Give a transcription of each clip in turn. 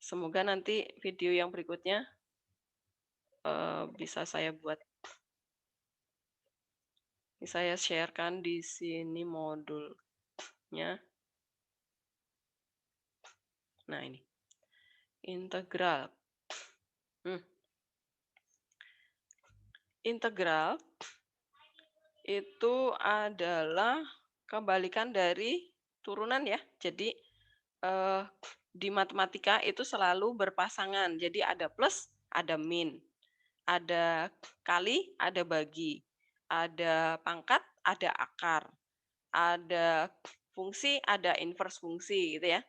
Semoga nanti video yang berikutnya bisa saya buat. Ini saya sharekan di sini modulnya. Nah, ini. Integral. Integral itu adalah kebalikan dari turunan ya. Jadi di matematika itu selalu berpasangan. Jadi ada plus, ada min. Ada kali, ada bagi. Ada pangkat, ada akar. Ada fungsi, ada inverse fungsi gitu ya.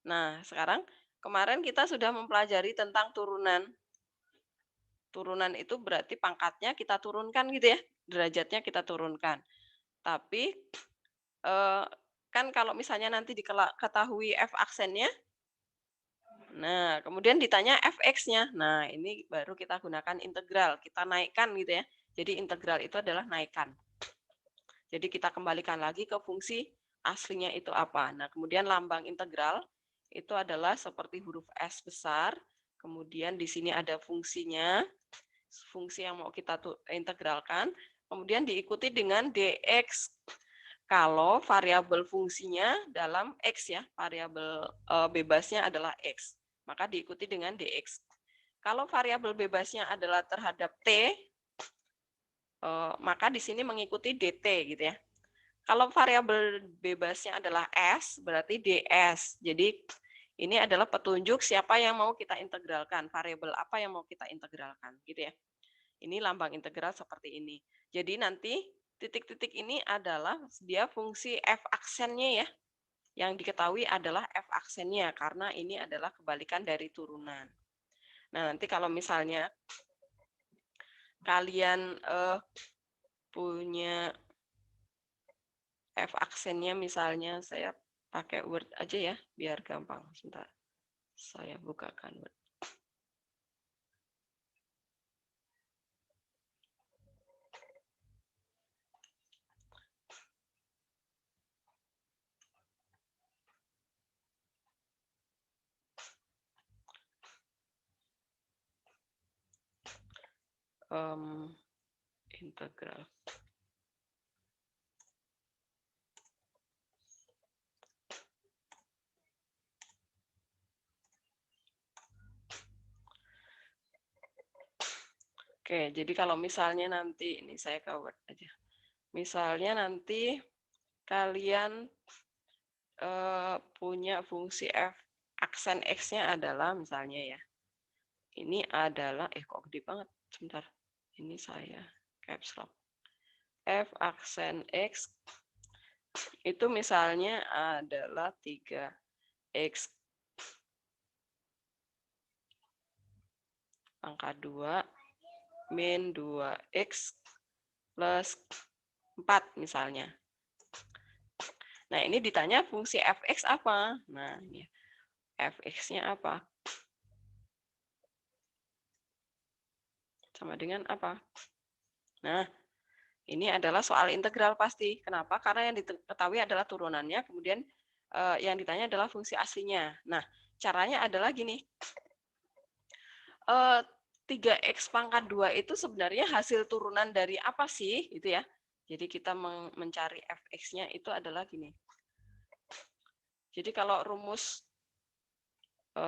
Nah, sekarang kemarin kita sudah mempelajari tentang turunan. Turunan itu berarti pangkatnya kita turunkan gitu ya, derajatnya kita turunkan. Tapi kan kalau misalnya nanti diketahui f aksennya, nah kemudian ditanya fx-nya. Nah, ini baru kita gunakan integral, kita naikkan gitu ya. Jadi integral itu adalah naikkan. Jadi kita kembalikan lagi ke fungsi aslinya itu apa. Nah, kemudian lambang integral itu adalah seperti huruf S besar, kemudian di sini ada fungsinya, fungsi yang mau kita integralkan, kemudian diikuti dengan dx. Kalau variabel fungsinya dalam x ya, variabel bebasnya adalah x, maka diikuti dengan dx. Kalau variabel bebasnya adalah terhadap t, maka di sini mengikuti dt gitu ya. Kalau variabel bebasnya adalah s, berarti ds. Jadi ini adalah petunjuk siapa yang mau kita integralkan, variabel apa yang mau kita integralkan, gitu ya. Ini lambang integral seperti ini. Jadi nanti titik-titik ini adalah dia fungsi f aksennya ya. Yang diketahui adalah f aksennya karena ini adalah kebalikan dari turunan. Nah, nanti kalau misalnya kalian punya f aksennya misalnya saya pakai Word aja ya biar gampang. Sebentar. Saya bukakan Word. Integral. Oke, jadi kalau misalnya nanti, ini saya ke Word aja. Misalnya nanti kalian punya fungsi f aksen x-nya adalah misalnya ya. Ini adalah, kok gede banget, sebentar. Ini saya caps lock. F aksen x itu misalnya adalah 3x pangkat 2 min 2x plus 4 misalnya. Nah, ini ditanya fungsi fx apa? Nah, ini fx-nya apa? Sama dengan apa? Nah, ini adalah soal integral pasti. Kenapa? Karena yang diketahui adalah turunannya, kemudian yang ditanya adalah fungsi aslinya. Nah, caranya adalah gini. 3x pangkat 2 itu sebenarnya hasil turunan dari apa sih? Gitu ya. Jadi kita mencari fx-nya itu adalah gini. Jadi kalau rumus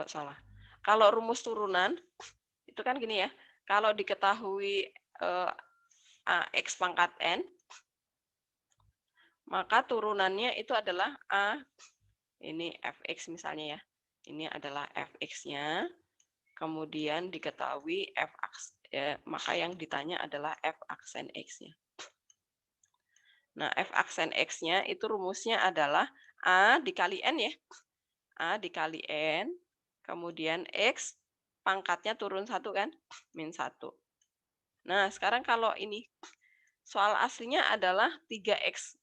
salah. Kalau rumus turunan itu kan gini ya. Kalau diketahui x pangkat n, maka turunannya itu adalah a, ini fx misalnya ya. Ini adalah fx-nya. Kemudian diketahui f maka yang ditanya adalah f aksen x-nya. Nah, f aksen x-nya itu rumusnya adalah a dikali n ya. A dikali n, kemudian x pangkatnya turun 1 kan, min 1. Nah, sekarang kalau ini soal aslinya adalah 3x,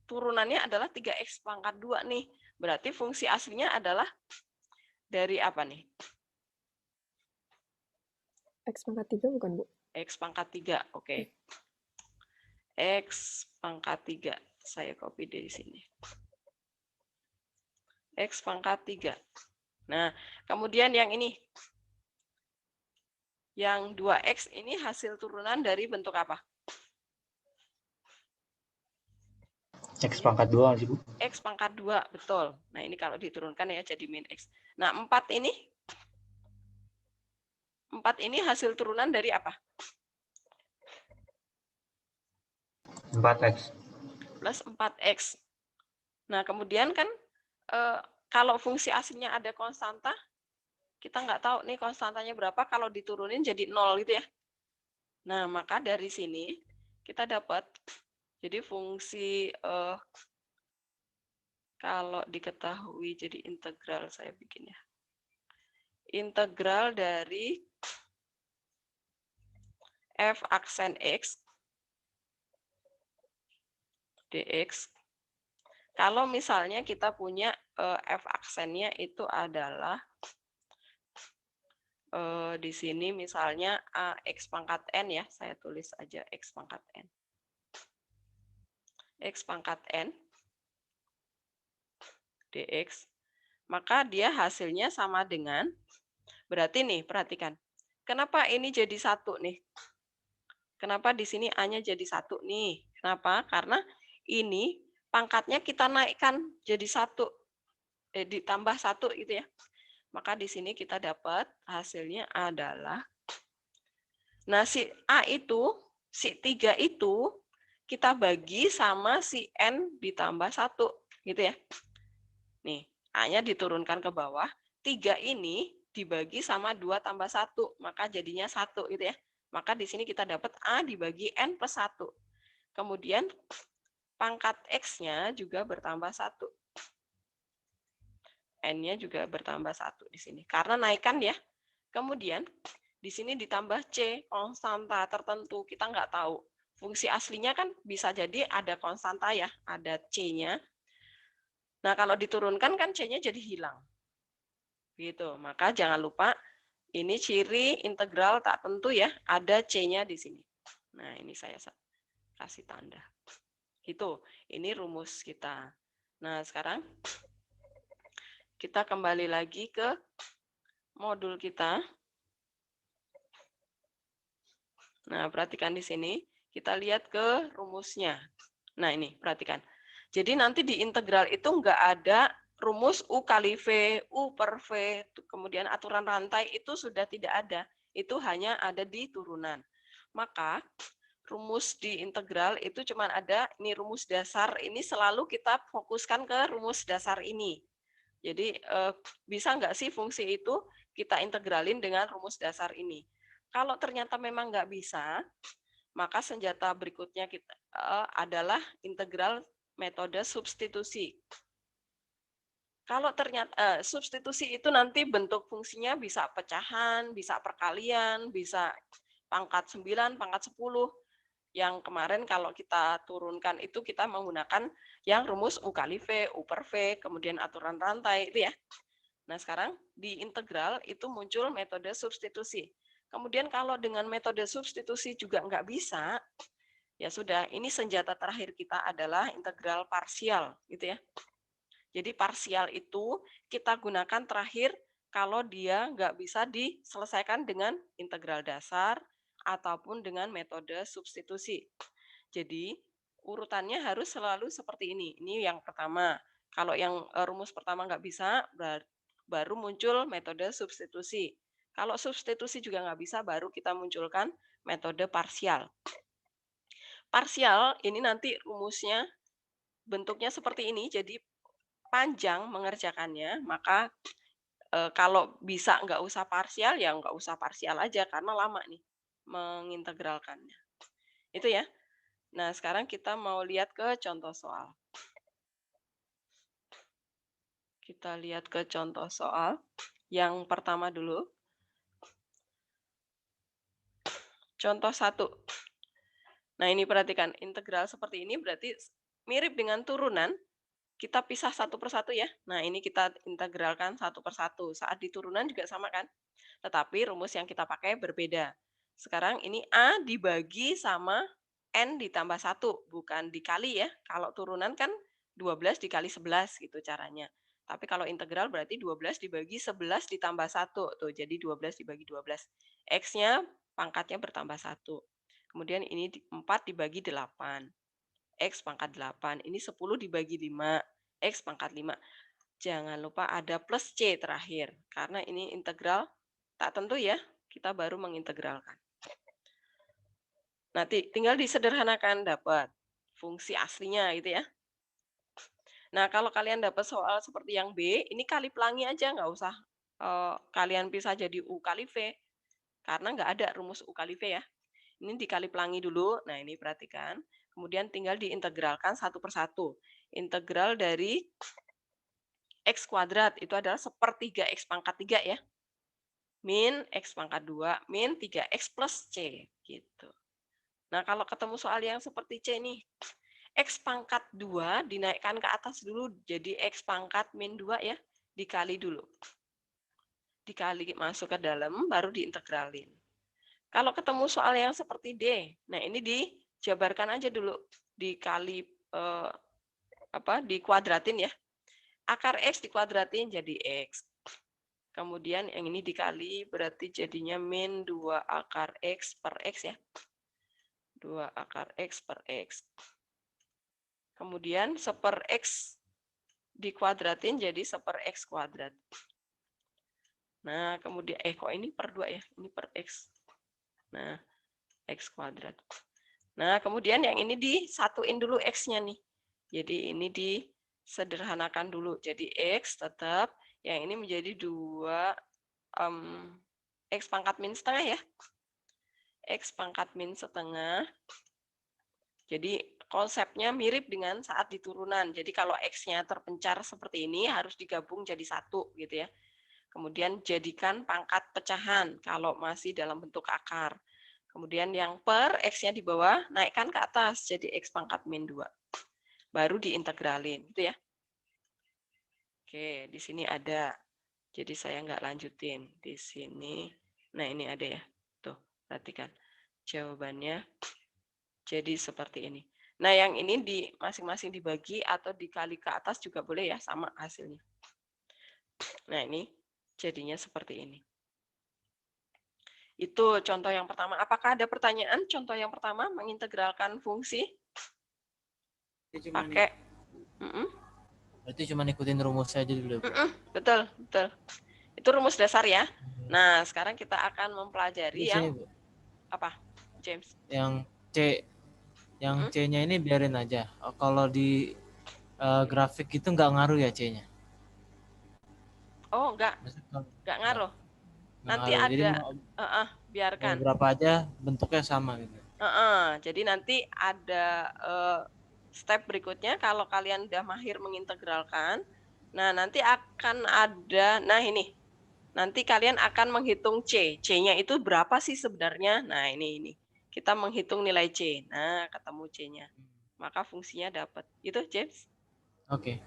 turunannya adalah 3x pangkat 2 nih. Berarti fungsi aslinya adalah dari apa nih? X pangkat 3 bukan, Bu? X pangkat 3, oke. X pangkat 3, saya copy dari sini. X pangkat 3. Nah, kemudian yang ini. Yang 2X ini hasil turunan dari bentuk apa? X pangkat 2 sih, Bu. X pangkat 2, betul. Nah, ini kalau diturunkan ya jadi min X. Nah, 4 ini hasil turunan dari apa? 4X. Plus 4X. Nah, kemudian kan kalau fungsi aslinya ada konstanta, kita nggak tahu nih konstantanya berapa, kalau diturunin jadi 0 gitu ya. Nah, maka dari sini kita dapat, jadi fungsi kalau diketahui jadi integral, saya bikin ya. Integral dari f aksen X dx. Kalau misalnya kita punya f aksennya itu adalah di sini misalnya x pangkat n ya, saya tulis aja x pangkat n. X pangkat n dx, maka dia hasilnya sama dengan, berarti nih perhatikan, kenapa ini jadi 1 nih? Kenapa di sini A-nya jadi 1 nih? Kenapa? Karena ini pangkatnya kita naikkan jadi 1, ditambah 1 gitu ya. Maka di sini kita dapat hasilnya adalah, nah si A itu, si 3 itu kita bagi sama si N ditambah 1 gitu ya. Nih, A-nya diturunkan ke bawah, 3 ini dibagi sama 2 tambah 1, maka jadinya 1 gitu ya. Maka di sini kita dapat A dibagi N plus 1. Kemudian pangkat X-nya juga bertambah 1. N-nya juga bertambah 1 di sini. Karena naikkan ya. Kemudian di sini ditambah C, konstanta tertentu. Kita nggak tahu. Fungsi aslinya kan bisa jadi ada konstanta ya, ada C-nya. Nah, kalau diturunkan kan C-nya jadi hilang. Gitu. Maka jangan lupa ini ciri integral tak tentu ya, ada C-nya di sini. Nah, ini saya kasih tanda. Gitu. Ini rumus kita. Nah, sekarang kita kembali lagi ke modul kita. Nah, perhatikan di sini. Kita lihat ke rumusnya. Nah, ini, perhatikan. Jadi nanti di integral itu nggak ada rumus U kali V, U per V, kemudian aturan rantai itu sudah tidak ada. Itu hanya ada di turunan. Maka rumus di integral itu cuma ada, ini rumus dasar, ini selalu kita fokuskan ke rumus dasar ini. Jadi bisa nggak sih fungsi itu kita integralin dengan rumus dasar ini. Kalau ternyata memang nggak bisa, maka senjata berikutnya kita adalah integral metode substitusi. Kalau ternyata substitusi itu nanti bentuk fungsinya bisa pecahan, bisa perkalian, bisa pangkat 9, pangkat 10. Yang kemarin kalau kita turunkan itu kita menggunakan yang rumus U kali V, U per V, kemudian aturan rantai itu ya. Nah sekarang di integral itu muncul metode substitusi. Kemudian kalau dengan metode substitusi juga nggak bisa, ya sudah, ini senjata terakhir kita adalah integral parsial gitu ya. Jadi parsial itu kita gunakan terakhir kalau dia nggak bisa diselesaikan dengan integral dasar ataupun dengan metode substitusi. Jadi urutannya harus selalu seperti ini. Ini yang pertama. Kalau yang rumus pertama nggak bisa, baru muncul metode substitusi. Kalau substitusi juga nggak bisa, baru kita munculkan metode parsial. Parsial ini nanti rumusnya bentuknya seperti ini, jadi panjang mengerjakannya, maka kalau bisa nggak usah parsial, ya nggak usah parsial aja, karena lama nih mengintegralkannya. Itu ya. Nah, sekarang kita mau lihat ke contoh soal. Kita lihat ke contoh soal. Yang pertama dulu. Contoh 1. Nah, ini perhatikan. Integral seperti ini berarti mirip dengan turunan. Kita pisah satu persatu ya. Nah, ini kita integralkan satu persatu. Saat di turunan juga sama kan? Tetapi rumus yang kita pakai berbeda. Sekarang ini A dibagi sama N ditambah 1. Bukan dikali ya. Kalau turunan kan 12 dikali 11 gitu caranya. Tapi kalau integral berarti 12 dibagi 11 ditambah 1. Tuh, jadi 12 dibagi 12. X-nya pangkatnya bertambah 1. Kemudian ini 4 dibagi 8. X pangkat 8. Ini 10 dibagi 5. X pangkat 5. Jangan lupa ada plus C terakhir. Karena ini integral tak tentu ya. Kita baru mengintegralkan. Nanti tinggal disederhanakan dapat fungsi aslinya gitu ya. Nah, kalau kalian dapat soal seperti yang B, ini kali pelangi aja, nggak usah kalian bisa jadi U kali V. Karena nggak ada rumus U kali V ya. Ini dikali pelangi dulu. Nah, ini perhatikan. Kemudian tinggal diintegralkan satu persatu. Integral dari X kuadrat itu adalah 1/3 X pangkat 3 ya. Min X pangkat 2 min 3X plus C. Gitu. Nah, kalau ketemu soal yang seperti C nih, X pangkat 2 dinaikkan ke atas dulu jadi X pangkat min 2 ya, dikali dulu. Dikali masuk ke dalam, baru diintegralin. Kalau ketemu soal yang seperti D, nah ini dijabarkan aja dulu, dikali dikuadratin ya. Akar X dikuadratin jadi X. Kemudian yang ini dikali berarti jadinya min 2 akar X per X ya. 2 akar X per X. Kemudian 1/X dikuadratin jadi 1/X kuadrat. Nah, kemudian kok ini per 2 ya? Ini per X. Nah, X kuadrat. Nah, kemudian yang ini disatuin dulu X-nya nih. Jadi ini disederhanakan dulu. Jadi X tetap, yang ini menjadi 2 X pangkat min setengah ya. X pangkat min setengah. Jadi konsepnya mirip dengan saat di turunan. Jadi kalau X-nya terpencar seperti ini harus digabung jadi 1 gitu ya. Kemudian jadikan pangkat pecahan kalau masih dalam bentuk akar. Kemudian yang per X-nya di bawah naikkan ke atas jadi X pangkat min 2. Baru diintegralin gitu ya. Oke, di sini ada. Jadi saya nggak lanjutin. Di sini, nah ini ada ya. Tuh, perhatikan. Jawabannya jadi seperti ini. Nah, yang ini di masing-masing dibagi atau dikali ke atas juga boleh ya, sama hasilnya. Nah, ini jadinya seperti ini. Itu contoh yang pertama. Apakah ada pertanyaan? Contoh yang pertama, mengintegralkan fungsi pakai. Berarti cuma ikutin rumus saja dulu. Betul, betul. Itu rumus dasar ya. Nah, sekarang kita akan mempelajari yang Bu. apa, James? Yang C. Yang C-nya ini biarin aja. Kalau di grafik itu nggak ngaruh ya C-nya? Oh, nggak ngaruh. Nanti ngaruh. ada, jadi biarkan. Berapa aja bentuknya sama gitu. Jadi nanti ada step berikutnya kalau kalian udah mahir mengintegralkan. Nah, nanti akan ada, nah ini. Nanti kalian akan menghitung C. C-nya itu berapa sih sebenarnya? Nah, ini. Kita menghitung nilai C. Nah, ketemu C-nya. Maka fungsinya dapat. Itu, James? Oke.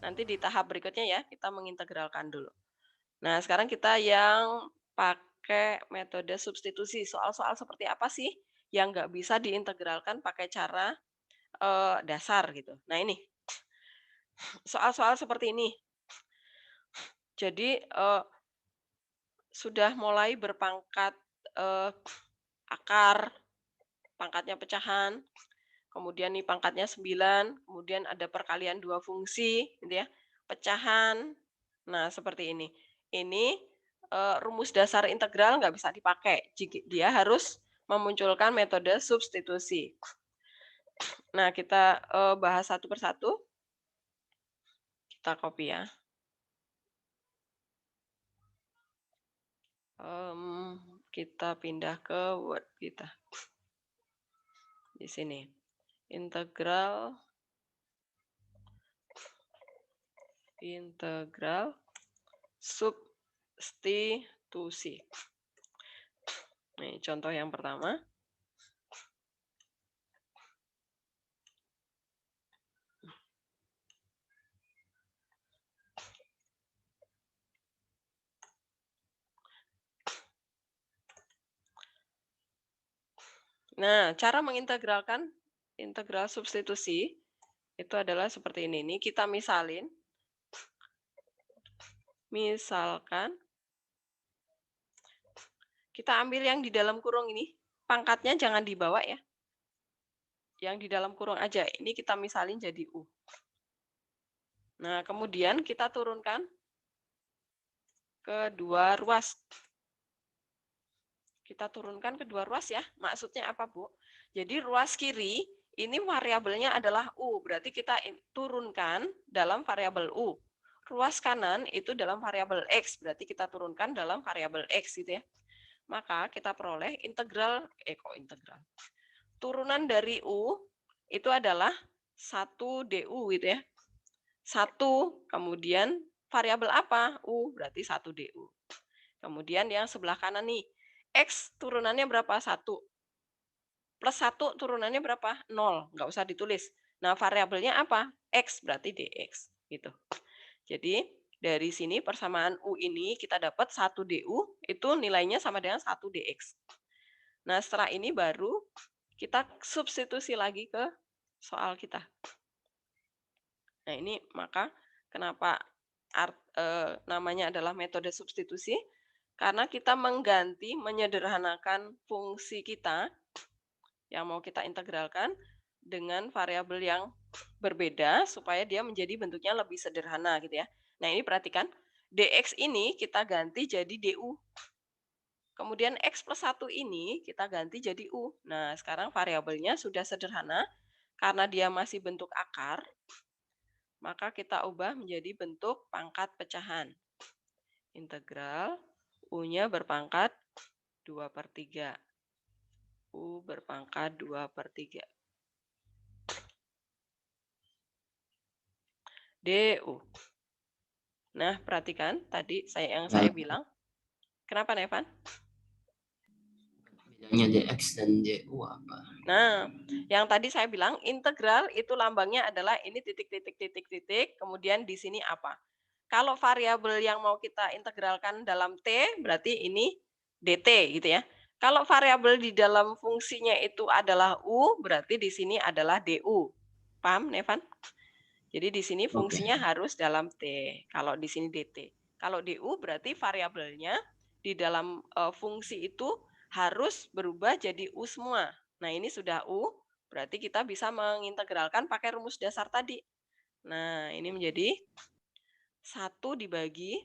Nanti di tahap berikutnya ya, kita mengintegralkan dulu. Nah, sekarang kita yang pakai metode substitusi. Soal-soal seperti apa sih yang nggak bisa diintegralkan pakai cara dasar gitu. Nah, ini. Soal-soal seperti ini. Jadi, sudah mulai berpangkat akar, pangkatnya pecahan, kemudian nih pangkatnya 9, kemudian ada perkalian 2 fungsi, gitu ya, pecahan. Nah, seperti ini. Ini rumus dasar integral nggak bisa dipakai. Dia harus memunculkan metode substitusi. Nah, kita bahas satu persatu. Kita copy ya. Kita pindah ke Word kita. Di sini. Integral substitusi. Nih, contoh yang pertama. Nah, cara mengintegralkan integral substitusi itu adalah seperti ini. Ini kita misalin Misalkan kita ambil yang di dalam kurung ini, pangkatnya jangan dibawa ya. Yang di dalam kurung aja. Ini kita misalin jadi U. Nah, kemudian kita turunkan ke dua ruas. Kita turunkan ke dua ruas ya. Maksudnya apa, Bu? Jadi ruas kiri ini variabelnya adalah U. Berarti kita turunkan dalam variabel U. Ruas kanan itu dalam variabel X. Berarti kita turunkan dalam variabel X gitu ya. Maka kita peroleh integral, integral. Turunan dari U itu adalah 1 DU gitu ya. 1, kemudian variabel apa? U, berarti 1 DU. Kemudian yang sebelah kanan nih, X turunannya berapa? 1. Plus 1 turunannya berapa? 0, nggak usah ditulis. Nah, variabelnya apa? X, berarti DX. Gitu. Jadi, dari sini persamaan U ini kita dapat 1 DU, itu nilainya sama dengan 1 DX. Nah, setelah ini baru kita substitusi lagi ke soal kita. Nah, ini maka kenapa namanya adalah metode substitusi? Karena kita mengganti, menyederhanakan fungsi kita yang mau kita integralkan dengan variabel yang berbeda supaya dia menjadi bentuknya lebih sederhana gitu ya. Nah, ini perhatikan, dx ini kita ganti jadi du. Kemudian x plus 1 ini kita ganti jadi u. Nah, sekarang variabelnya sudah sederhana karena dia masih bentuk akar. Maka kita ubah menjadi bentuk pangkat pecahan. Integral U-nya berpangkat 2/3. U berpangkat 2/3. DU. Nah, perhatikan tadi saya bilang. Kenapa, Nevan? Bedanya dx dan du apa? Nah, yang tadi saya bilang integral itu lambangnya adalah ini titik, kemudian di sini apa? Kalau variabel yang mau kita integralkan dalam T, berarti ini dt gitu ya. Kalau variabel di dalam fungsinya itu adalah U, berarti di sini adalah du. Paham, Nevan? Jadi di sini fungsinya harus dalam T. Kalau di sini dt. Kalau du berarti variabelnya di dalam fungsi itu harus berubah jadi U semua. Nah, ini sudah U, berarti kita bisa mengintegralkan pakai rumus dasar tadi. Nah, ini menjadi 1 dibagi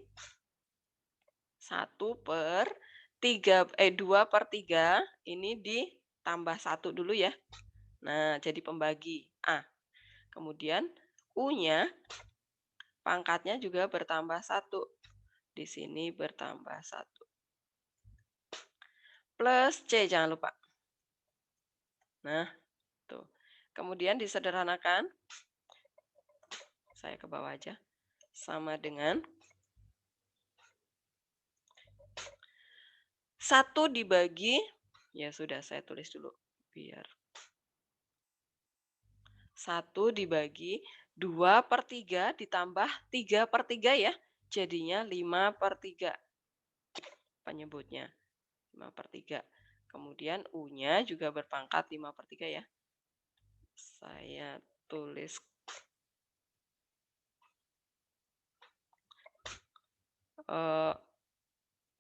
2/3 ini ditambah 1 dulu ya. Nah, jadi pembagi A. Kemudian U-nya pangkatnya juga bertambah 1. Di sini bertambah 1. Plus C, jangan lupa. Nah, tuh. Kemudian disederhanakan. Saya ke bawah aja. Sama dengan 1 dibagi, ya sudah saya tulis dulu. Biar 1 dibagi 2/3 ditambah 3/3 ya. Jadinya 5/3 penyebutnya. 5/3. Kemudian U-nya juga berpangkat 5/3 ya. Saya tulis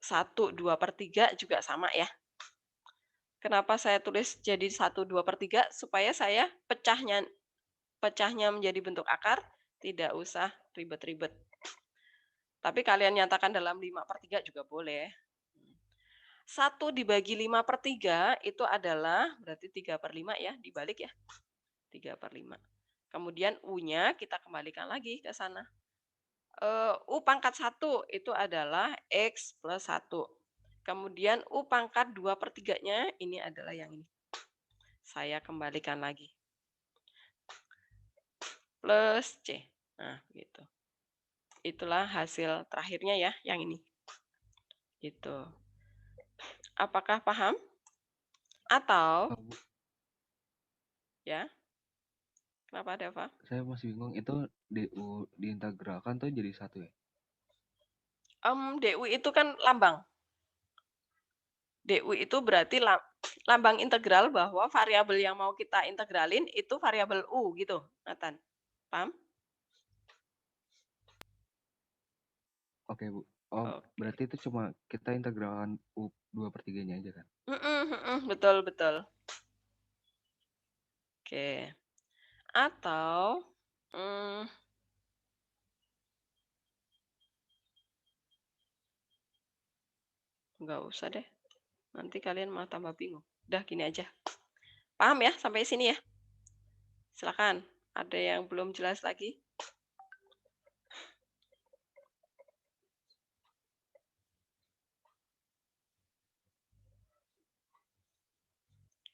1 2/3 juga sama ya. Kenapa saya tulis jadi 1 2/3? Supaya saya pecahnya menjadi bentuk akar, tidak usah ribet-ribet. Tapi kalian nyatakan dalam 5/3 juga boleh. 1 dibagi 5/3 itu adalah berarti 3/5 ya, dibalik ya. 3/5. Kemudian U-nya kita kembalikan lagi ke sana. U pangkat 1 itu adalah X plus 1. Kemudian U pangkat 2/3-nya ini adalah yang ini. Saya kembalikan lagi. Plus C. Nah, gitu. Itulah hasil terakhirnya ya, yang ini. Gitu. Apakah paham? Atau ya? Kenapa, Deva? Saya masih bingung, itu DU diintegralkan tuh jadi 1 ya? DU itu kan lambang. DU itu berarti lambang integral bahwa variabel yang mau kita integralin itu variabel U gitu, Nathan. Paham? Oke, Bu. Oh, Oke. berarti itu cuma kita integralkan U 2/3-nya aja kan? Betul, betul. Oke. Atau nggak usah deh. Nanti kalian malah tambah bingung. Udah gini aja. Paham ya sampai sini ya? Silakan. Ada yang belum jelas lagi?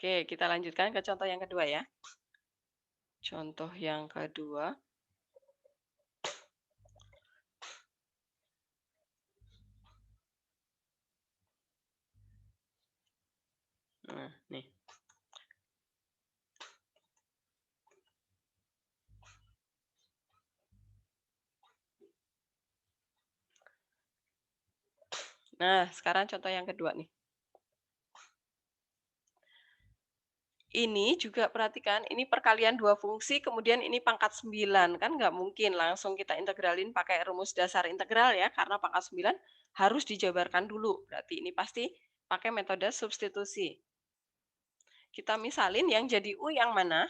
Oke, kita lanjutkan ke contoh yang kedua ya. Contoh yang kedua. Nah, nih. Nah, sekarang contoh yang kedua nih. Ini juga perhatikan, ini perkalian dua fungsi, kemudian ini pangkat 9. Kan nggak mungkin langsung kita integralin pakai rumus dasar integral ya, karena pangkat 9 harus dijabarkan dulu. Berarti ini pasti pakai metode substitusi. Kita misalin yang jadi U yang mana?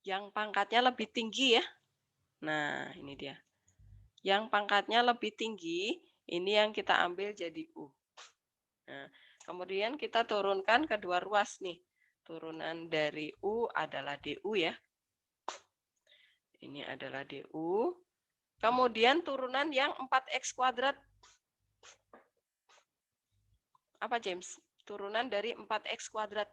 Yang pangkatnya lebih tinggi ya. Nah, ini dia. Yang pangkatnya lebih tinggi, ini yang kita ambil jadi U. Nah, kemudian kita turunkan kedua ruas nih. Turunan dari U adalah DU ya. Ini adalah DU. Kemudian turunan yang 4X kuadrat. Apa James? Turunan dari 4X kuadrat.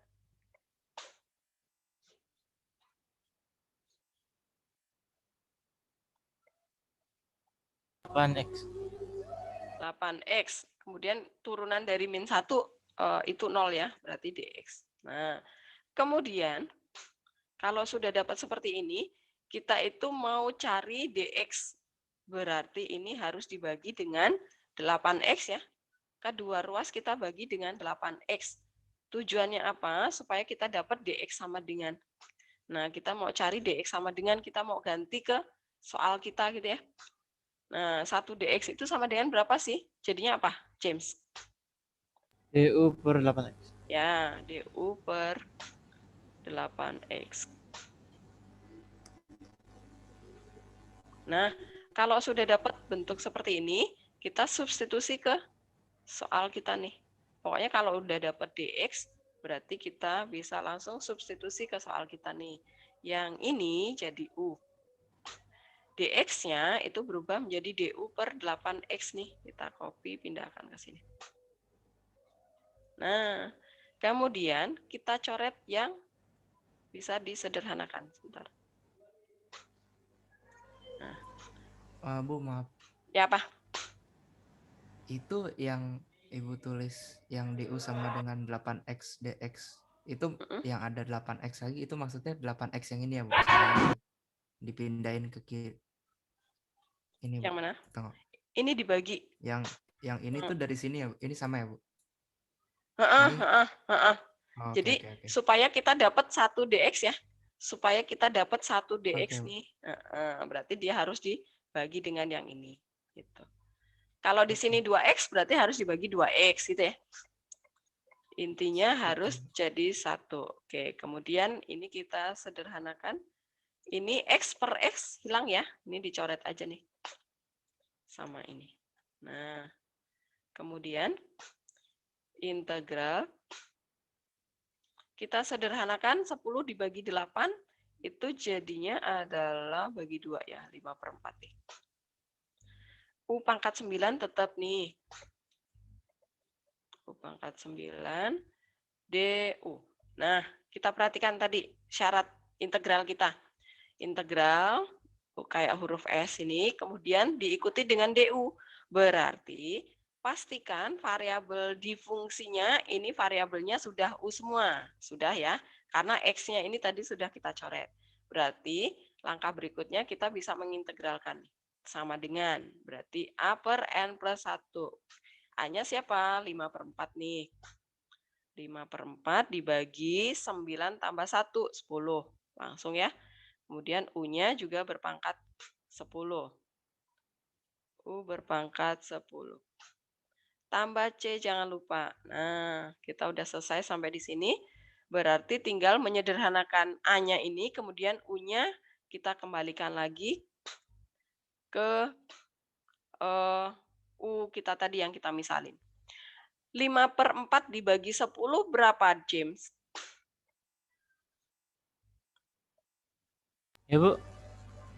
8X. 8X. Kemudian turunan dari min 1 itu 0 ya, berarti DX. Nah, kemudian kalau sudah dapat seperti ini, kita itu mau cari DX. Berarti ini harus dibagi dengan 8X ya. Kedua ruas kita bagi dengan 8X. Tujuannya apa? Supaya kita dapat DX sama dengan. Nah, kita mau cari DX sama dengan, kita mau ganti ke soal kita gitu ya. Nah, 1 DX itu sama dengan berapa sih? Jadinya apa, James? DU per 8X. Ya, DU per 8X. Nah, kalau sudah dapat bentuk seperti ini, kita substitusi ke soal kita nih. Pokoknya kalau udah dapat DX, berarti kita bisa langsung substitusi ke soal kita nih. Yang ini jadi U. DX-nya itu berubah menjadi DU per 8X nih. Kita copy, pindahkan ke sini. Nah, kemudian kita coret yang bisa disederhanakan. Sebentar. Nah. Bu, maaf. Ya apa? Itu yang Ibu tulis yang DU sama dengan 8X DX. Itu yang ada 8X lagi, itu maksudnya 8X yang ini ya, Bu? Sama dipindahin ke kiri. Ini, Bu. Yang mana? Tengok. Ini dibagi. Yang ini tuh dari sini ya, Bu? Ini sama ya, Bu? Oh, Jadi okay. supaya kita dapat 1 DX ya. Supaya kita dapat 1 DX nih. Berarti dia harus dibagi dengan yang ini gitu. Kalau di sini 2X berarti harus dibagi 2X gitu ya. Intinya harus jadi 1. Oke, kemudian ini kita sederhanakan. Ini X per X hilang ya. Ini dicoret aja nih. Sama ini. Nah, kemudian integral kita sederhanakan 10 dibagi 8 itu jadinya adalah bagi 2 ya, 5/4 nih. U pangkat 9 tetap nih. U pangkat 9 DU. Nah, kita perhatikan tadi syarat integral kita. Integral kayak huruf S ini, kemudian diikuti dengan DU. Berarti pastikan variabel di fungsinya, ini variabelnya sudah U semua. Sudah ya, karena X-nya ini tadi sudah kita coret. Berarti langkah berikutnya kita bisa mengintegralkan. Sama dengan, berarti A per N plus 1. A-nya siapa? 5/4 nih. 5/4 dibagi 9 tambah 1, 10. Langsung ya. Kemudian U-nya juga berpangkat 10. U berpangkat 10. Tambah C jangan lupa. Nah, kita udah selesai sampai di sini. Berarti tinggal menyederhanakan A-nya ini, kemudian U-nya kita kembalikan lagi ke U kita tadi yang kita misalin. 5/4 dibagi 10 berapa, James? Ya, Bu.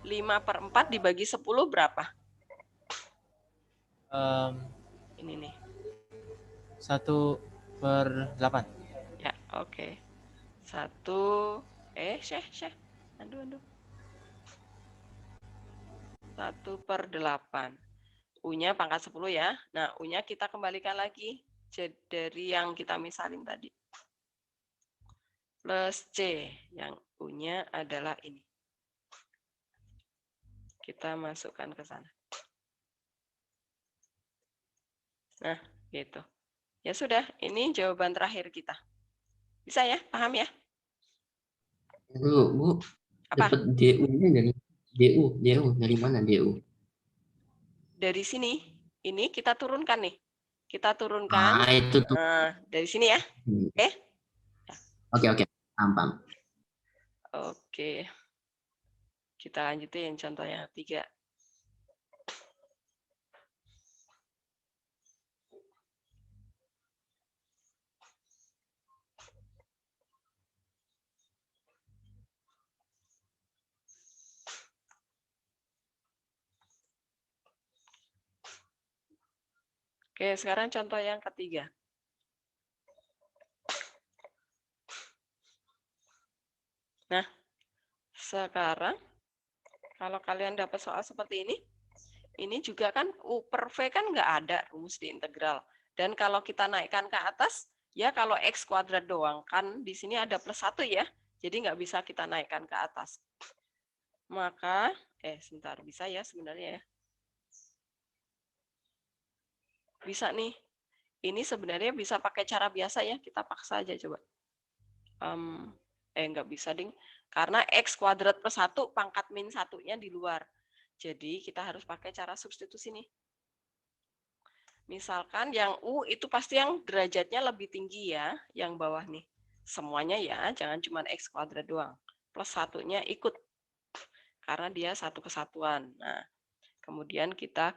5/4 dibagi 10 berapa? Ini nih. 1/8. Ya, oke. 1/8. U-nya pangkat 10 ya. Nah, U-nya kita kembalikan lagi dari yang kita misalin tadi. Plus C, yang U-nya adalah ini. Kita masukkan ke sana. Nah, gitu. Ya sudah, ini jawaban terakhir kita. Bisa ya? Paham ya? Bu, Apa? dapat DU-nya dari mana DU? Dari sini. Ini kita turunkan nih. Kita turunkan. Itu tuh. Dari sini ya. Oke? Oke. Paham. Oke. Kita lanjutin contoh yang 3. Oke, sekarang contoh yang ketiga. Nah, sekarang kalau kalian dapat soal seperti ini juga kan U per V kan nggak ada rumus di integral. Dan kalau kita naikkan ke atas, ya kalau X kuadrat doang, kan di sini ada plus 1 ya. Jadi nggak bisa kita naikkan ke atas. Maka, sebentar, bisa ya sebenarnya ya. Bisa nih. Ini sebenarnya bisa pakai cara biasa ya, kita paksa aja coba. Nggak bisa, ding. Karena X kuadrat plus 1 pangkat min 1-nya di luar. Jadi kita harus pakai cara substitusi nih. Misalkan yang U itu pasti yang derajatnya lebih tinggi ya, yang bawah nih. Semuanya ya, jangan cuma X kuadrat doang. Plus 1-nya ikut. Karena dia satu kesatuan. Nah, kemudian kita,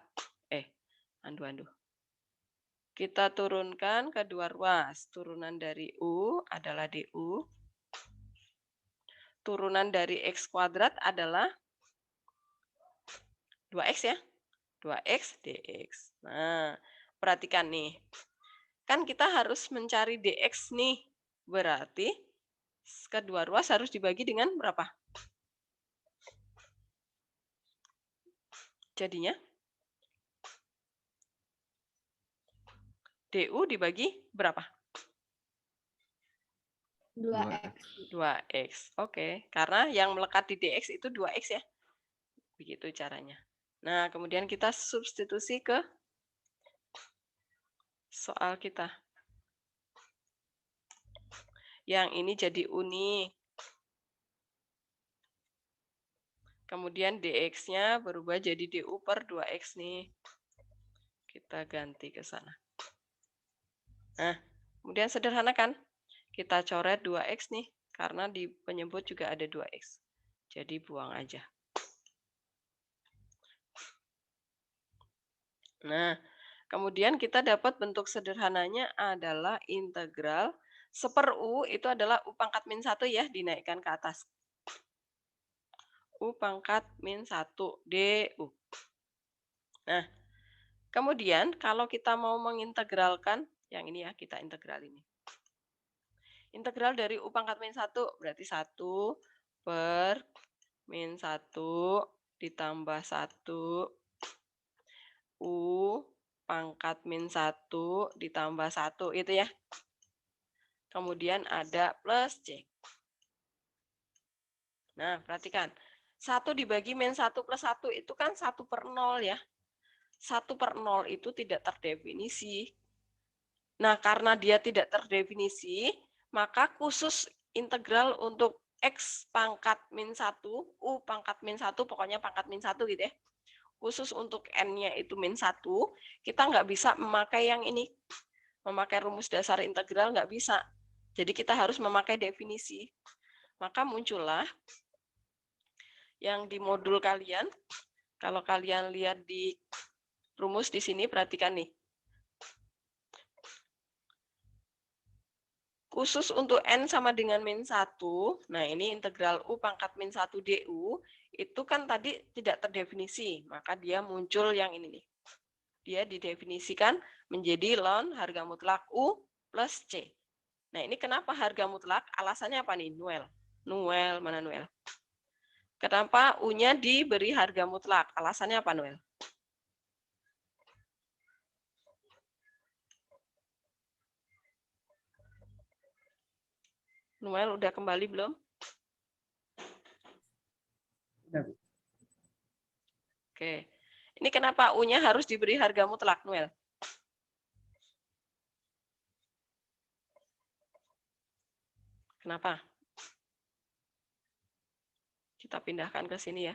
kita turunkan kedua ruas. Turunan dari U adalah DU. Turunan dari X kuadrat adalah 2X ya. 2X dx. Nah, perhatikan nih. Kan kita harus mencari dx nih. Berarti kedua ruas harus dibagi dengan berapa? Jadinya DU dibagi berapa? 2X. 2X. Oke, karena yang melekat di DX itu 2X ya. Begitu caranya. Nah, kemudian kita substitusi ke soal kita. Yang ini jadi uni. Kemudian dx-nya berubah jadi du per 2x nih. Kita ganti ke sana. Nah, kemudian sederhanakan. Kita coret 2x nih, karena di penyebut juga ada 2x. Jadi buang aja. Nah, kemudian kita dapat bentuk sederhananya adalah integral 1/U itu adalah U pangkat min 1 ya, dinaikkan ke atas. U pangkat min 1 DU. Nah, kemudian kalau kita mau mengintegralkan, yang ini ya, kita integral ini. Integral dari U pangkat min 1 berarti 1 per min 1 ditambah 1 U pangkat min 1 ditambah 1 itu ya. Kemudian ada plus C. Nah, perhatikan. 1 dibagi min 1 plus 1 itu kan 1/0 ya. 1/0 itu tidak terdefinisi. Nah, karena dia tidak terdefinisi, maka khusus integral untuk X pangkat min 1, U pangkat min 1, pokoknya pangkat min 1 gitu ya. Khusus untuk N-nya itu min 1, kita nggak bisa memakai yang ini. Memakai rumus dasar integral nggak bisa. Jadi kita harus memakai definisi. Maka muncullah yang di modul kalian, kalau kalian lihat di rumus di sini, perhatikan nih. Khusus untuk N sama dengan min 1, nah ini integral U pangkat min 1 DU, itu kan tadi tidak terdefinisi, maka dia muncul yang ini nih. Dia didefinisikan menjadi ln harga mutlak U plus C. Nah ini kenapa harga mutlak? Alasannya apa nih? Nuel. Nuel, mana Nuel? Kenapa U-nya diberi harga mutlak? Alasannya apa Nuel? Noel udah kembali belum? Udah, Bu. Oke. Ini kenapa U-nya harus diberi harga mutlak, Noel? Kenapa? Kita pindahkan ke sini ya.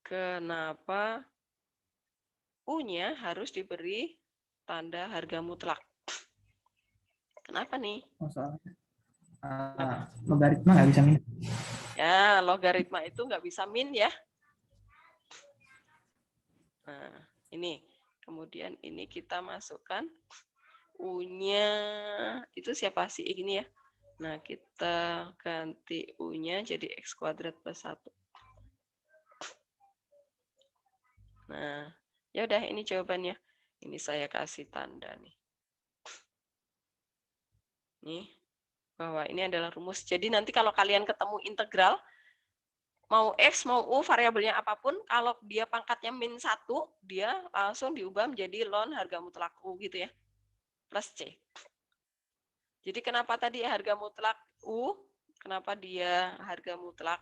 Kenapa U-nya harus diberi tanda harga mutlak? Kenapa nih? Soalnya logaritma nggak bisa min. Ya, logaritma itu nggak bisa min ya. Nah, ini. Kemudian ini kita masukkan U-nya. Itu siapa sih ini ya? Nah, kita ganti U-nya jadi X kuadrat plus 1. Nah, ya udah ini jawabannya. Ini saya kasih tanda nih. Nih, bahwa ini adalah rumus. Jadi nanti kalau kalian ketemu integral, mau X, mau U, variabelnya apapun, kalau dia pangkatnya min 1, dia langsung diubah menjadi ln harga mutlak U gitu ya. Plus C. Jadi kenapa tadi harga mutlak U? Kenapa dia harga mutlak?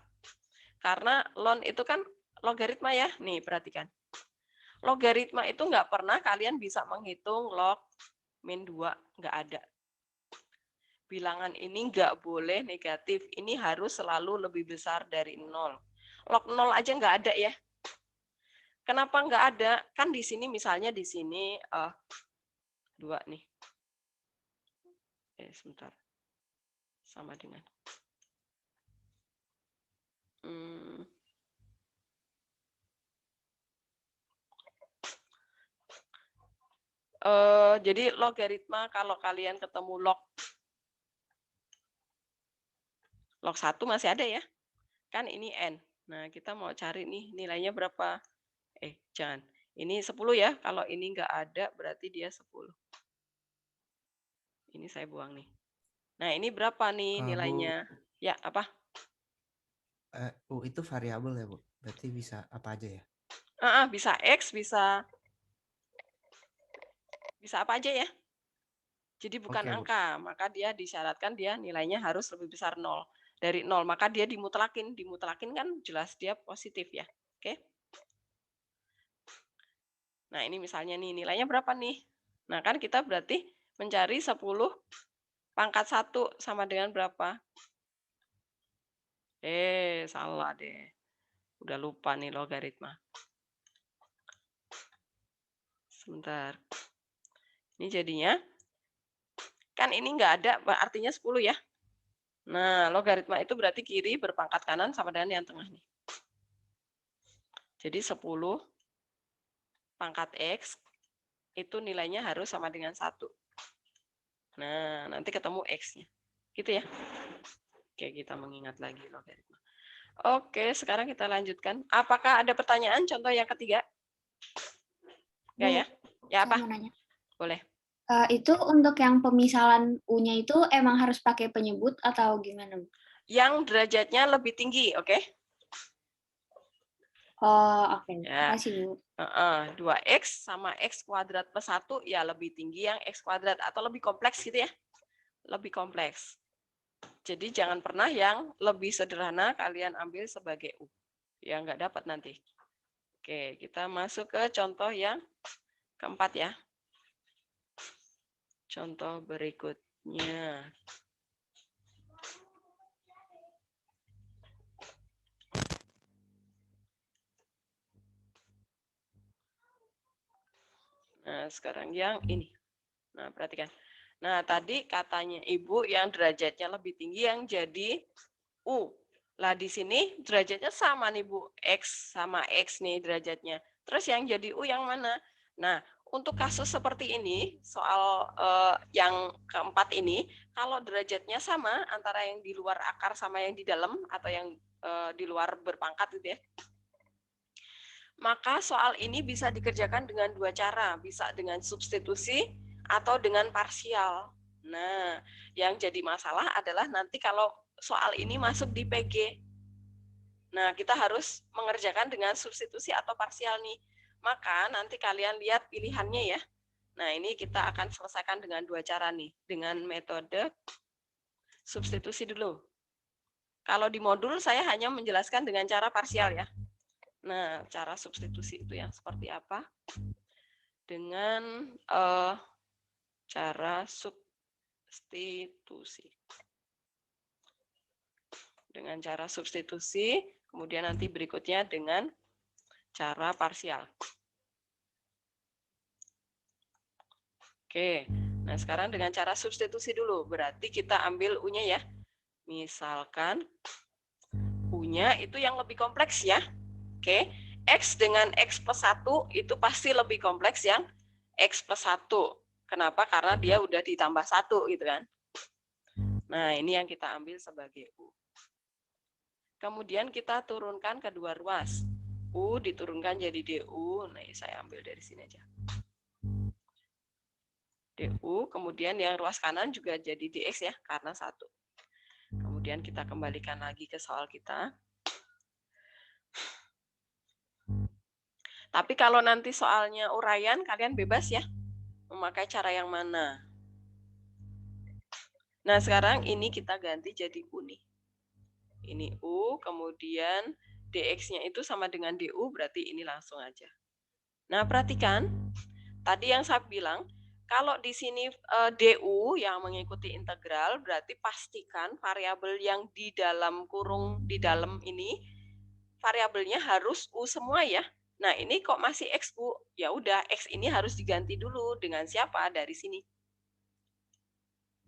Karena ln itu kan logaritma ya. Nih, perhatikan. Logaritma itu nggak pernah kalian bisa menghitung log min 2. Nggak ada. Bilangan ini nggak boleh negatif. Ini harus selalu lebih besar dari 0. Log 0 aja nggak ada ya. Kenapa nggak ada? Kan di sini misalnya di sini 2 nih. Sebentar. Sama dengan. Jadi logaritma kalau kalian ketemu log 1 masih ada ya. Kan ini N. Nah, kita mau cari nih nilainya berapa. Jangan. Ini 10 ya. Kalau ini nggak ada berarti dia 10. Ini saya buang nih. Nah, ini berapa nih nilainya? Bu, ya, apa? U itu variabel ya, Bu? Berarti bisa apa aja ya? Bisa X, bisa apa aja ya. Jadi bukan angka, Bu. Maka dia disyaratkan dia nilainya harus lebih besar 0. Dari 0, maka dia dimutlakin. Dimutlakin kan jelas dia positif ya. Oke. Nah, ini misalnya nih, nilainya berapa nih? Nah, kan kita berarti mencari 10 pangkat 1 sama dengan berapa? Salah deh. Udah lupa nih logaritma. Sebentar. Ini jadinya, kan ini nggak ada, artinya 10 ya. Nah, logaritma itu berarti kiri berpangkat kanan sama dengan yang tengah nih. Jadi 10 pangkat X, itu nilainya harus sama dengan 1. Nah, nanti ketemu X-nya. Gitu ya. Oke, kita mengingat lagi logaritma. Oke, sekarang kita lanjutkan. Apakah ada pertanyaan contoh yang ketiga? Enggak ya? Ya apa? Saya mau nanya. Boleh. Itu untuk yang pemisalan U-nya itu emang harus pakai penyebut atau gimana? Yang derajatnya lebih tinggi, oke? Oke. Ya. Makasih, Bu. 2X sama X kuadrat plus 1, ya lebih tinggi yang X kuadrat atau lebih kompleks gitu ya. Lebih kompleks. Jadi jangan pernah yang lebih sederhana kalian ambil sebagai U. Ya nggak dapat nanti. Oke, kita masuk ke contoh yang keempat ya. Contoh berikut. nya. Nah, sekarang yang ini. Nah, perhatikan. Nah, tadi katanya Ibu yang derajatnya lebih tinggi yang jadi U. Lah di sini derajatnya sama nih Bu, X sama X nih derajatnya. Terus yang jadi U yang mana? Nah, untuk kasus seperti ini, soal yang keempat ini, kalau derajatnya sama antara yang di luar akar sama yang di dalam atau yang di luar berpangkat gitu ya, maka soal ini bisa dikerjakan dengan dua cara, bisa dengan substitusi atau dengan parsial. Nah, yang jadi masalah adalah nanti kalau soal ini masuk di PG. Nah, kita harus mengerjakan dengan substitusi atau parsial nih. Maka nanti kalian lihat pilihannya ya. Nah, ini kita akan selesaikan dengan dua cara nih. Dengan metode substitusi dulu. Kalau di modul saya hanya menjelaskan dengan cara parsial ya. Nah, cara substitusi itu yang seperti apa? Dengan cara substitusi. Dengan cara substitusi, kemudian nanti berikutnya dengan cara parsial. Oke, nah sekarang dengan cara substitusi dulu. Berarti kita ambil U-nya ya. Misalkan U-nya itu yang lebih kompleks ya. Oke, X dengan X plus 1 itu pasti lebih kompleks yang X plus 1. Kenapa? Karena dia udah ditambah 1 gitu kan. Nah, ini yang kita ambil sebagai U. Kemudian kita turunkan kedua ruas. U diturunkan jadi DU. Nah, saya ambil dari sini aja. DU, kemudian yang ruas kanan juga jadi DX ya, karena 1. Kemudian kita kembalikan lagi ke soal kita. Tapi kalau nanti soalnya uraian, kalian bebas ya, memakai cara yang mana. Nah, sekarang ini kita ganti jadi U nih. Ini U, kemudian DX-nya itu sama dengan DU, berarti ini langsung aja. Nah, perhatikan, tadi yang saya bilang, kalau di sini DU yang mengikuti integral, berarti pastikan variabel yang di dalam kurung, di dalam ini, variabelnya harus U semua ya. Nah, ini kok masih X, Bu? Ya udah, X ini harus diganti dulu dengan siapa? Dari sini.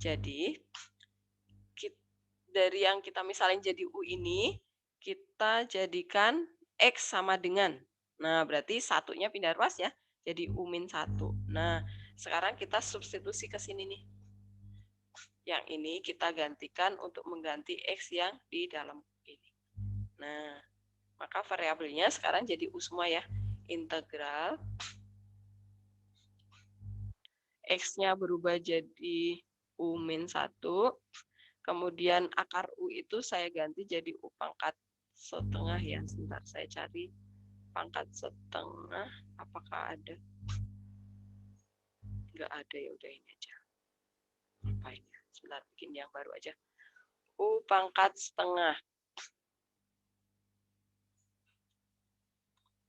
Jadi, dari yang kita misalnya jadi U ini, kita jadikan X sama dengan. Nah, berarti satunya pindah ruas ya. Jadi U-1. Nah, sekarang kita substitusi ke sini nih. Yang ini kita gantikan untuk mengganti X yang di dalam ini. Nah, maka variabelnya sekarang jadi U semua ya. Integral X-nya berubah jadi U-1. Kemudian akar U itu saya ganti jadi U pangkat setengah ya. Sebentar saya cari pangkat setengah. Apakah ada? Enggak ada, ya udah ini aja. Apa ini? Sebentar bikin yang baru aja. U pangkat setengah.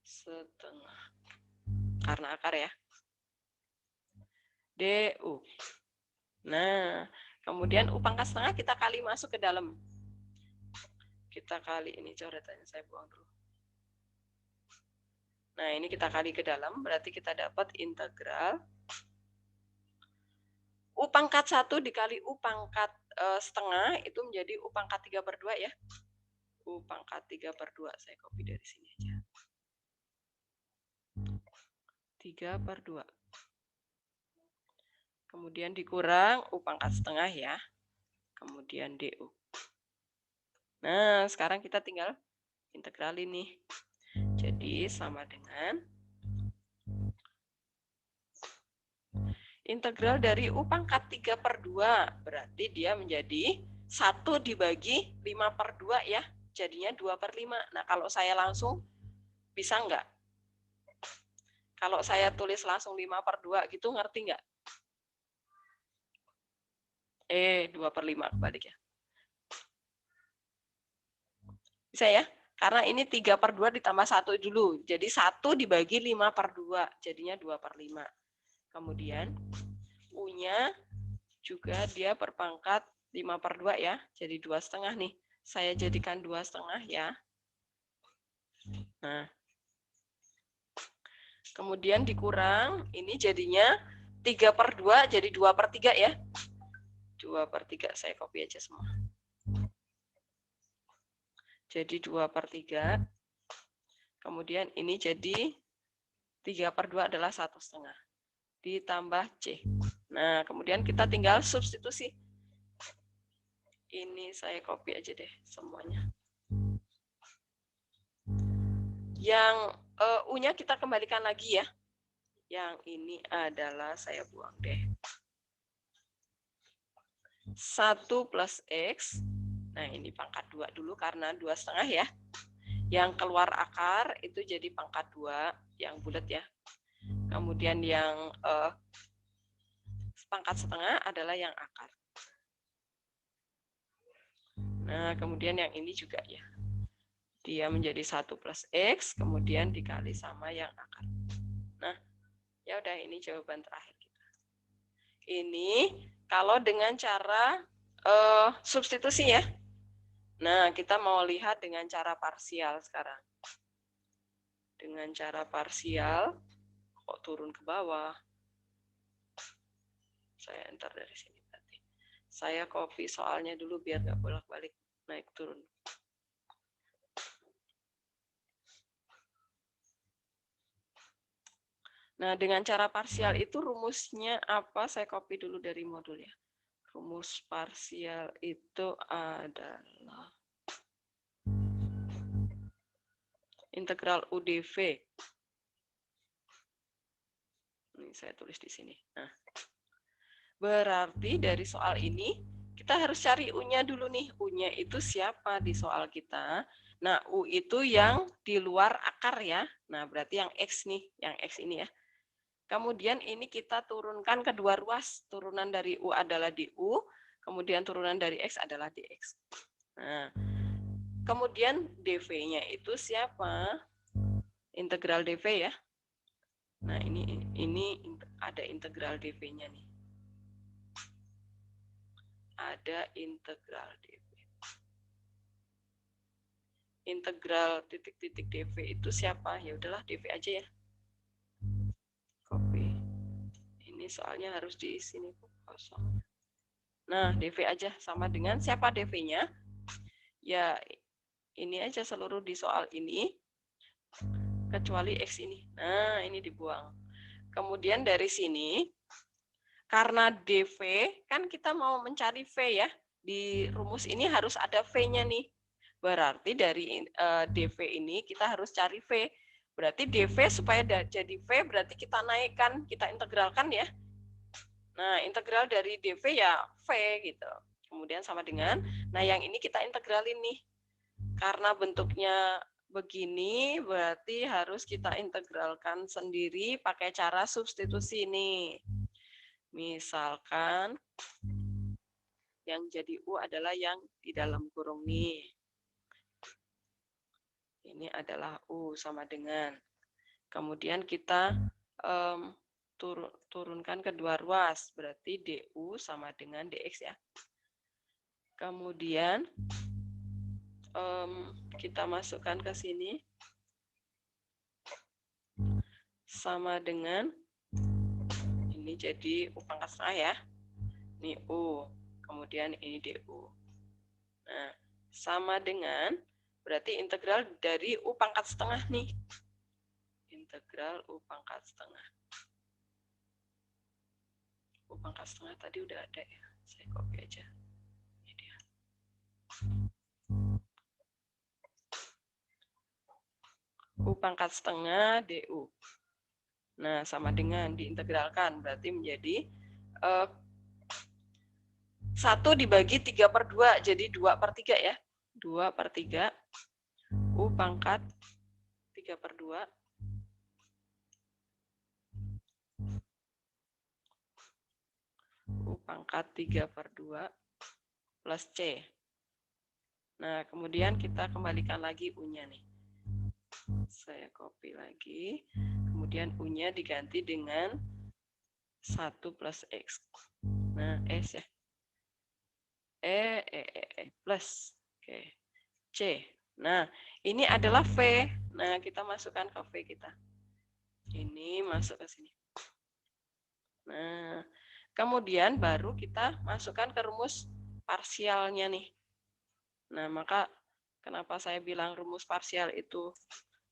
Setengah. Karena akar ya. DU. Nah, kemudian U pangkat setengah kita kali masuk ke dalam. Kita kali ini coretannya saya buang dulu. Nah, ini kita kali ke dalam, berarti kita dapat integral U pangkat 1 dikali U pangkat setengah, itu menjadi U pangkat 3/2 ya. U pangkat 3/2, saya copy dari sini aja. 3/2. Kemudian dikurang U pangkat setengah ya. Kemudian DU. Nah, sekarang kita tinggal integral ini. Jadi sama dengan integral dari U pangkat 3/2. Berarti dia menjadi 1 dibagi 5/2 ya. Jadinya 2/5. Nah, kalau saya langsung bisa enggak? Kalau saya tulis langsung 5/2 gitu, ngerti enggak? 2/5 kebalik ya. Bisa ya? Karena ini 3/2 ditambah 1 dulu. Jadi 1 dibagi 5/2. Jadinya 2/5. Kemudian U-nya juga dia berpangkat 5/2 ya. Jadi 2,5 nih. Saya jadikan 2,5 ya. Nah, kemudian dikurang, ini jadinya 3/2 jadi 2/3 ya. 2/3 saya copy aja semua. Jadi 2/3. Kemudian ini jadi 3/2 adalah 1,5. Ditambah C. Nah, kemudian kita tinggal substitusi. Ini saya copy aja deh semuanya. Yang U-nya kita kembalikan lagi ya. Yang ini adalah saya buang deh. 1 plus X. Nah, ini pangkat 2 dulu karena 2,5 ya. Yang keluar akar itu jadi pangkat 2 yang bulat ya. Kemudian yang pangkat setengah adalah yang akar. Nah, kemudian yang ini juga ya. Dia menjadi 1 plus X, kemudian dikali sama yang akar. Nah, ya udah ini jawaban terakhir kita. Ini kalau dengan cara substitusi ya. Nah, kita mau lihat dengan cara parsial sekarang. Dengan cara parsial, kok turun ke bawah? Saya enter dari sini berarti. Saya copy soalnya dulu biar nggak bolak-balik naik turun. Nah, dengan cara parsial itu rumusnya apa? Saya copy dulu dari modul ya. Rumus parsial itu adalah integral UdV. Ini saya tulis di sini. Nah, berarti dari soal ini kita harus cari U-nya dulu nih. U-nya itu siapa di soal kita? Nah, U itu yang di luar akar ya. Nah, berarti yang X nih, yang X ini ya. Kemudian ini kita turunkan kedua ruas. Turunan dari U adalah DU, kemudian turunan dari X adalah DX. Nah, kemudian DV-nya itu siapa? Integral DV ya. Nah, ini ada integral DV-nya nih. Ada integral DV. Integral titik-titik DV itu siapa? Ya udahlah DV aja ya. Copy. Ini soalnya harus diisi nih kosong. Nah, DV aja sama dengan siapa DV-nya? Ya, ini aja seluruh di soal ini kecuali X ini. Nah, ini dibuang. Kemudian dari sini karena DV kan kita mau mencari V ya. Di rumus ini harus ada V-nya nih. Berarti dari DV ini kita harus cari V. Berarti DV supaya jadi V berarti kita naikkan, kita integralkan ya. Nah, integral dari DV ya V gitu. Kemudian sama dengan, nah yang ini kita integralin nih. Karena bentuknya begini, berarti harus kita integralkan sendiri pakai cara substitusi ini. Misalkan, yang jadi U adalah yang di dalam kurung nih. Ini adalah U sama dengan. Kemudian kita turunkan kedua ruas, berarti DU sama dengan DX ya. Kemudian kita masukkan ke sini sama dengan ini jadi U pangkat setengah ya. Ini U, kemudian ini DU. Nah, sama dengan berarti integral dari U pangkat setengah nih. Integral U pangkat setengah. U pangkat setengah tadi udah ada ya. Saya copy aja. Ini dia. U pangkat setengah DU. Nah, sama dengan diintegralkan. Berarti menjadi 1 dibagi 3/2. Jadi 2/3 ya. 2/3. U pangkat 3/2. U pangkat 3/2 plus C. Nah, kemudian kita kembalikan lagi U-nya nih. Saya copy lagi. Kemudian U-nya diganti dengan 1 plus X. Nah, S ya. Plus. Oke. C. Nah, ini adalah V. Nah, kita masukkan ke V kita. Ini masuk ke sini. Nah, kemudian baru kita masukkan ke rumus parsialnya nih. Nah, maka kenapa saya bilang rumus parsial itu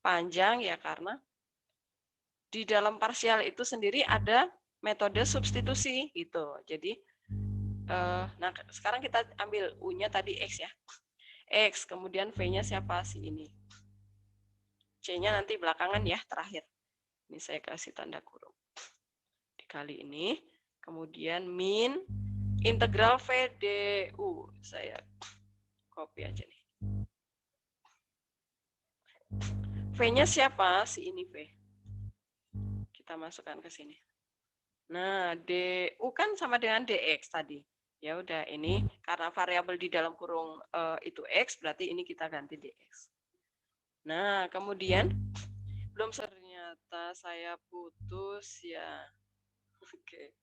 panjang ya karena di dalam parsial itu sendiri ada metode substitusi gitu. Jadi nah sekarang kita ambil U-nya tadi X ya. X, kemudian V-nya siapa sih ini? C-nya nanti belakangan ya, terakhir. Ini saya kasih tanda kurung. Dikali ini, kemudian min integral V du. Saya copy aja nih. V-nya siapa sih ini V? Kita masukkan ke sini. Nah, du kan sama dengan dx tadi. Ya udah, ini karena variabel di dalam kurung itu x, berarti ini kita ganti dx. Nah, kemudian belum ternyata saya putus ya. Oke.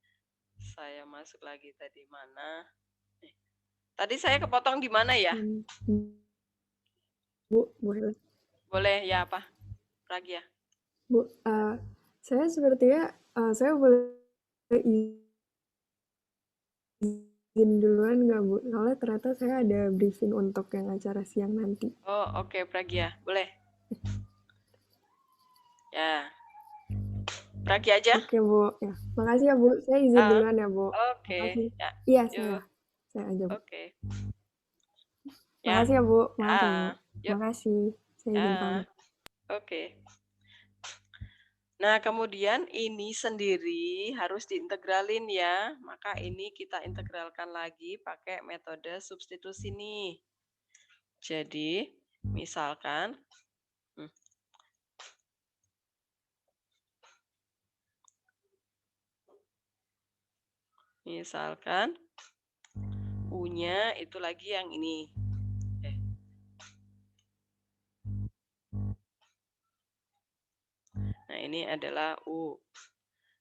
Saya masuk lagi tadi mana? Tadi saya kepotong di mana ya? Bu, boleh. Boleh ya apa? Pragia. Bu, saya sepertinya saya boleh izin duluan nggak, Bu? Soalnya ternyata saya ada briefing untuk yang acara siang nanti. Oh, oke, Pragia. Boleh. Ya. Pragia aja. Oke, Bu. Ya, makasih ya, Bu. Saya izin duluan ya, Bu. Oke. Makasih. Ya. Iya, Yuk. saya aja, Bu. Oke. Makasih ya, Bu. Maaf ya, Bu. Yuk. Makasih. Saya izin Ya. pamit. Oke. Nah, kemudian ini sendiri harus diintegralin ya. Maka ini kita integralkan lagi pakai metode substitusi nih. Jadi, misalkan U-nya itu lagi yang ini. Nah, ini adalah U.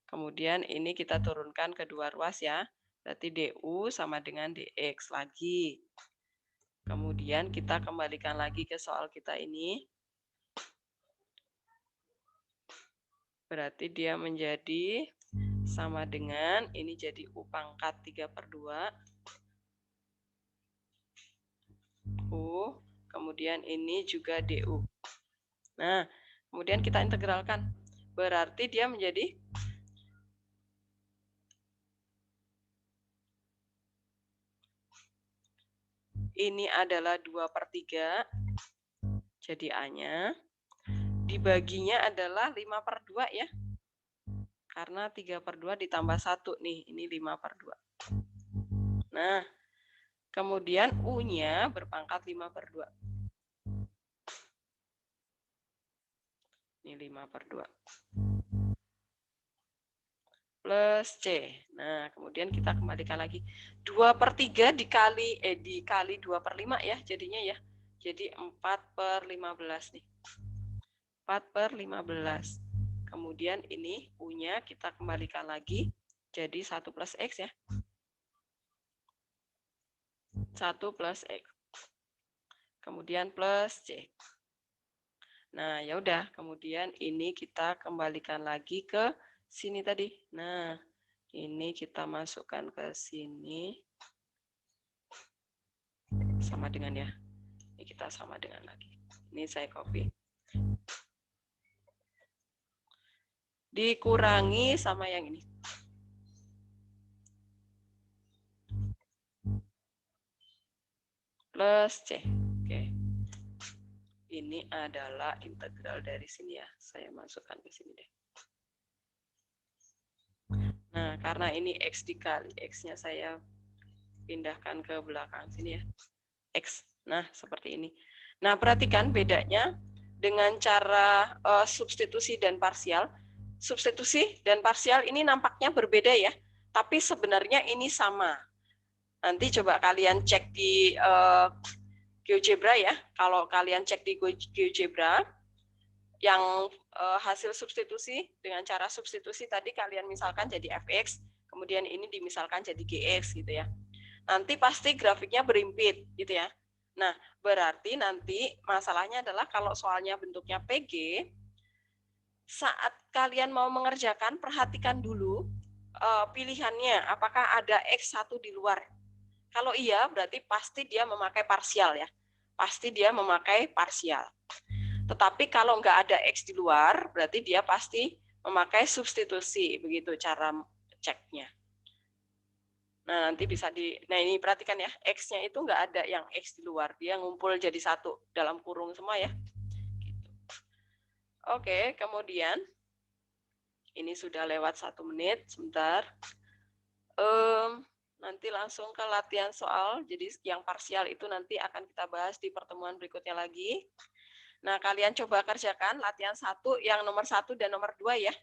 Kemudian ini kita turunkan ke dua ruas ya. Berarti du sama dengan dx lagi. Kemudian kita kembalikan lagi ke soal kita ini. Berarti dia menjadi sama dengan, ini jadi U pangkat 3/2. U, kemudian ini juga du. Nah, kemudian kita integralkan. Berarti dia menjadi ini adalah 2/3. Jadi A-nya. Dibaginya adalah 5/2 ya. Karena 3/2 ditambah 1 nih. Ini 5/2. Nah, kemudian U-nya berpangkat 5/2. Ini 5/2. Plus C. Nah, kemudian kita kembalikan lagi. 2/3 dikali 2/5 ya jadinya ya. Jadi 4/15 nih. 4/15. Kemudian ini U-nya kita kembalikan lagi. Jadi 1 plus X ya. 1 plus X. Kemudian plus C. Nah, ya udah. Kemudian ini kita kembalikan lagi ke sini tadi. Nah, ini kita masukkan ke sini. Sama dengan ya. Ini kita sama dengan lagi. Ini saya copy. Dikurangi sama yang ini. Plus C. Oke. Ini adalah integral dari sini ya. Saya masukkan ke sini deh. Nah, karena ini X dikali X-nya saya pindahkan ke belakang sini ya. X. Nah, seperti ini. Nah, perhatikan bedanya dengan cara substitusi dan parsial. Substitusi dan parsial ini nampaknya berbeda ya. Tapi sebenarnya ini sama. Nanti coba kalian cek di GeoGebra ya. Kalau kalian cek di GeoGebra, yang hasil substitusi dengan cara substitusi tadi kalian misalkan jadi fx, kemudian ini dimisalkan jadi GX gitu ya. Nanti pasti grafiknya berimpit gitu ya. Nah, berarti nanti masalahnya adalah kalau soalnya bentuknya PG, saat kalian mau mengerjakan, perhatikan dulu pilihannya, apakah ada X1 di luar. Kalau iya, berarti pasti dia memakai parsial ya. Pasti dia memakai parsial. Tetapi kalau nggak ada X di luar, berarti dia pasti memakai substitusi. Begitu cara ceknya. Nah, nanti bisa nah ini perhatikan ya, X-nya itu nggak ada yang X di luar. Dia ngumpul jadi satu dalam kurung semua ya. Gitu. Oke, kemudian ini sudah lewat 1 menit, sebentar. Nanti langsung ke latihan soal. Jadi yang parsial itu nanti akan kita bahas di pertemuan berikutnya lagi. Nah, kalian coba kerjakan latihan 1 yang nomor 1 dan nomor 2 ya.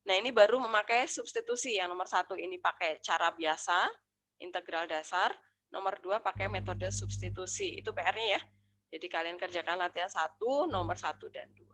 Nah, ini baru memakai substitusi. Yang nomor 1 ini pakai cara biasa, integral dasar. Nomor 2 pakai metode substitusi. Itu PR-nya ya. Jadi kalian kerjakan latihan 1, nomor 1 dan 2.